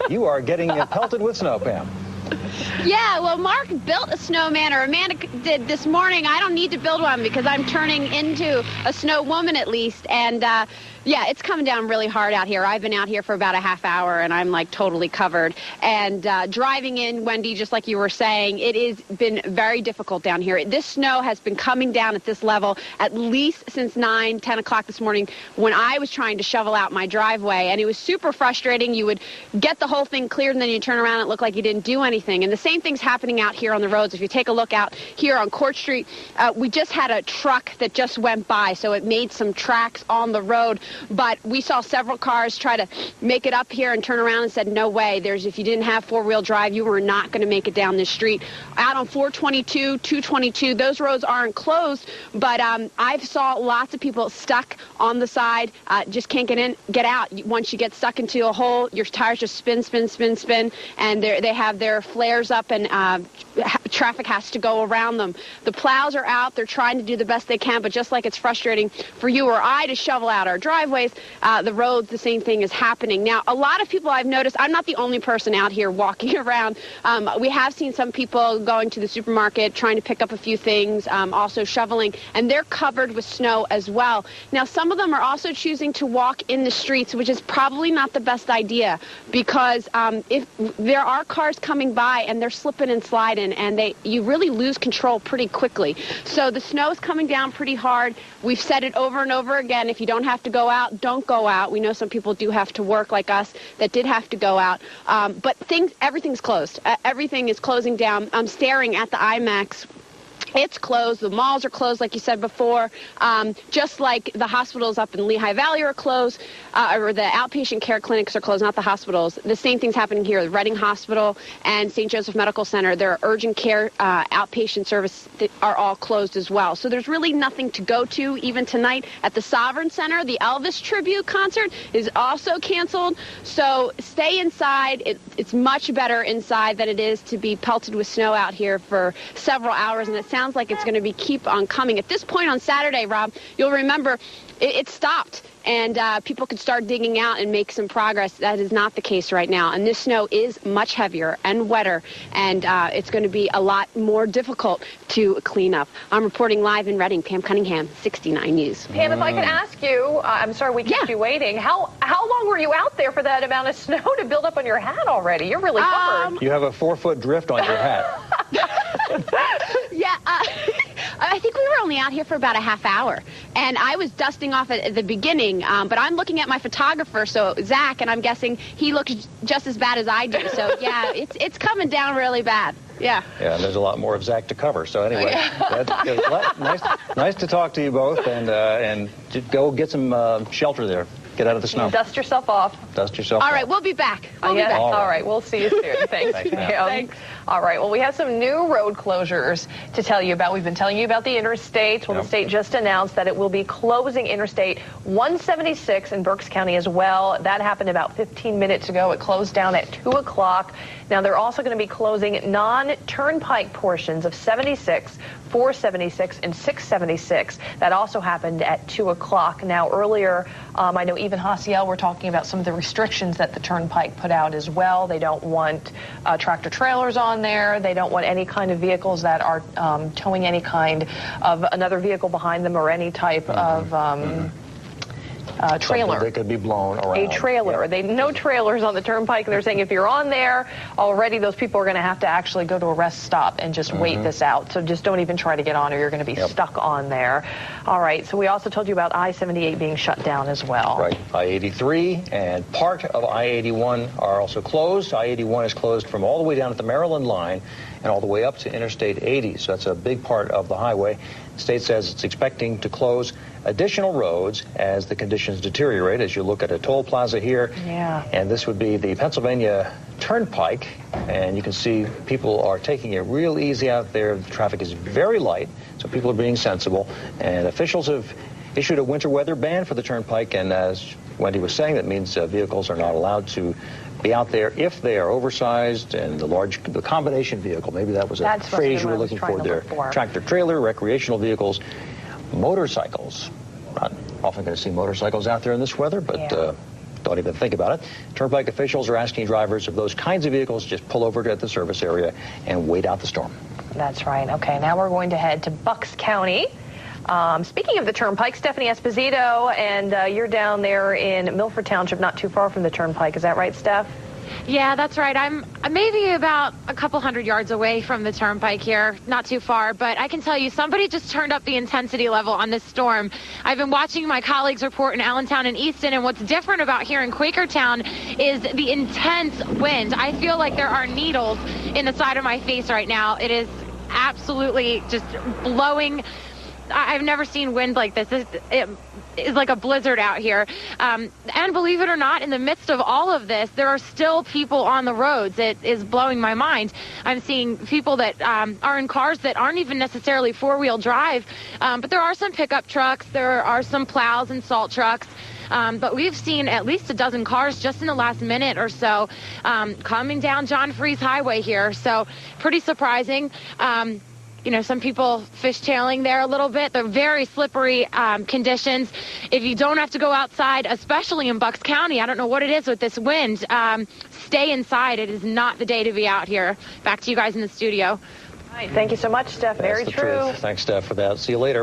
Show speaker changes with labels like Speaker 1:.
Speaker 1: You are getting pelted with snow, Pam.
Speaker 2: Yeah, well, Mark built a snowman, or Amanda did this morning. I don't need to build one because I'm turning into a snow woman at least. And, yeah, it's coming down really hard out here. I've been out here for about a half hour, and I'm, like, totally covered. And driving in, Wendy, just like you were saying, it has been very difficult down here. This snow has been coming down at this level at least since 9, 10 o'clock this morning when I was trying to shovel out my driveway. And it was super frustrating. You would get the whole thing cleared, and then you turn around and it looked like you didn't do anything. And the same thing's happening out here on the roads. If you take a look out here on Court Street, we just had a truck that just went by, so it made some tracks on the road. But we saw several cars try to make it up here and turn around and said, no way. If you didn't have four-wheel drive, you were not going to make it down this street. Out on 422, 222, those roads aren't closed, but I saw lots of people stuck on the side, just can't get in, get out. Once you get stuck into a hole, your tires just spin, spin, spin, spin, and they have their flares up, and traffic has to go around them. The plows are out. They're trying to do the best they can, but just like it's frustrating for you or I to shovel out our driveways, the roads, the same thing is happening. Now, a lot of people I've noticed, I'm not the only person out here walking around. We have seen some people going to the supermarket, trying to pick up a few things, also shoveling, and they're covered with snow as well. Now, some of them are also choosing to walk in the streets, which is probably not the best idea, because if there are cars coming by and they're slipping and sliding, and you really lose control pretty quickly. So the snow is coming down pretty hard. We've said it over and over again. If you don't have to go out, don't go out. We know some people do have to work, like us, that did have to go out. But everything's closed. Everything is closing down. I'm staring at the IMAX. It's closed. The malls are closed, like you said before. Just like the hospitals up in Lehigh Valley are closed, or the outpatient care clinics are closed, not the hospitals. The same thing's happening here. The Reading Hospital and St. Joseph Medical Center, their urgent care outpatient service are all closed as well. So there's really nothing to go to. Even tonight at the Sovereign Center, the Elvis tribute concert is also canceled. So stay inside. It's much better inside than it is to be pelted with snow out here for several hours, and it sounds like it's going to keep on coming. At this point on Saturday, Rob, you'll remember it stopped, and people could start digging out and make some progress. That is not the case right now, and this snow is much heavier and wetter, and it's going to be a lot more difficult to clean up. I'm reporting live in Reading. Pam Cunningham, 69 News.
Speaker 3: Pam, if I could ask you, I'm sorry we kept you waiting. How long were you out there for that amount of snow to build up on your hat already? You're really covered.
Speaker 1: You have a 4-foot drift on your hat.
Speaker 2: Yeah, I think we were only out here for about a half hour, and I was dusting off at the beginning, but I'm looking at my photographer, so Zach, and I'm guessing he looks just as bad as I do. So yeah, it's coming down really bad. Yeah. Yeah,
Speaker 1: and there's a lot more of Zach to cover. So anyway, nice to talk to you both, and go get some shelter there. Get out of the snow.
Speaker 3: Dust yourself off.
Speaker 1: Dust yourself
Speaker 2: off.
Speaker 1: All
Speaker 2: right, we'll be back. We'll be back.
Speaker 3: All right, we'll see you soon. Thanks, Pam. Thanks. All right, well, we have some new road closures to tell you about. We've been telling you about the interstate. Well, the state just announced that it will be closing Interstate 176 in Berks County as well. That happened about 15 minutes ago. It closed down at 2 o'clock. Now, they're also going to be closing non-turnpike portions of 76, 476, and 676. That also happened at 2 o'clock. Now, earlier, I know even Haciel were talking about some of the restrictions that the turnpike put out as well. They don't want tractor trailers on there. They don't want any kind of vehicles that are towing any kind of another vehicle behind them or any type of trailer.
Speaker 1: They could be blown around.
Speaker 3: A trailer.
Speaker 1: Yeah.
Speaker 3: No trailers on the turnpike. They're saying if you're on there already, those people are going to have to actually go to a rest stop and just wait this out. So just don't even try to get on, or you're going to be stuck on there. All right. So we also told you about I-78 being shut down as well.
Speaker 1: Right. I-83 and part of I-81 are also closed. I-81 is closed from all the way down at the Maryland line and all the way up to Interstate 80. So that's a big part of the highway. The state says it's expecting to close additional roads as the conditions deteriorate, as you look at a toll plaza here.
Speaker 3: Yeah.
Speaker 1: And this would be the Pennsylvania Turnpike. And you can see people are taking it real easy out there. The traffic is very light, so people are being sensible. And officials have issued a winter weather ban for the Turnpike. And as Wendy was saying, that means vehicles are not allowed to be out there if they are oversized, and the combination vehicle, maybe that was a phrase you were looking for there. Tractor trailer, recreational vehicles, motorcycles. Not often going to see motorcycles out there in this weather, but don't even think about it. Turnpike officials are asking drivers of those kinds of vehicles just pull over at the service area and wait out the storm.
Speaker 3: That's right. Okay, now we're going to head to Berks County. Speaking of the Turnpike, Stephanie Esposito, and you're down there in Milford Township, not too far from the Turnpike. Is that right, Steph?
Speaker 4: Yeah, that's right. I'm maybe about a couple hundred yards away from the Turnpike here, not too far, but I can tell you somebody just turned up the intensity level on this storm. I've been watching my colleagues report in Allentown and Easton, and what's different about here in Quakertown is the intense wind. I feel like there are needles in the side of my face right now. It is absolutely just blowing. I've never seen wind like this. It is like a blizzard out here. And believe it or not, in the midst of all of this, there are still people on the roads. It is blowing my mind. I'm seeing people that are in cars that aren't even necessarily four-wheel drive, but there are some pickup trucks. There are some plows and salt trucks. But we've seen at least a dozen cars just in the last minute or so coming down John Freese Highway here. So pretty surprising. You know, some people fishtailing there a little bit. They're very slippery conditions. If you don't have to go outside, especially in Berks County, I don't know what it is with this wind, stay inside. It is not the day to be out here. Back to you guys in the studio.
Speaker 3: All right, thank you so much, Steph. Very true.
Speaker 1: Thanks, Steph, for that. See you later.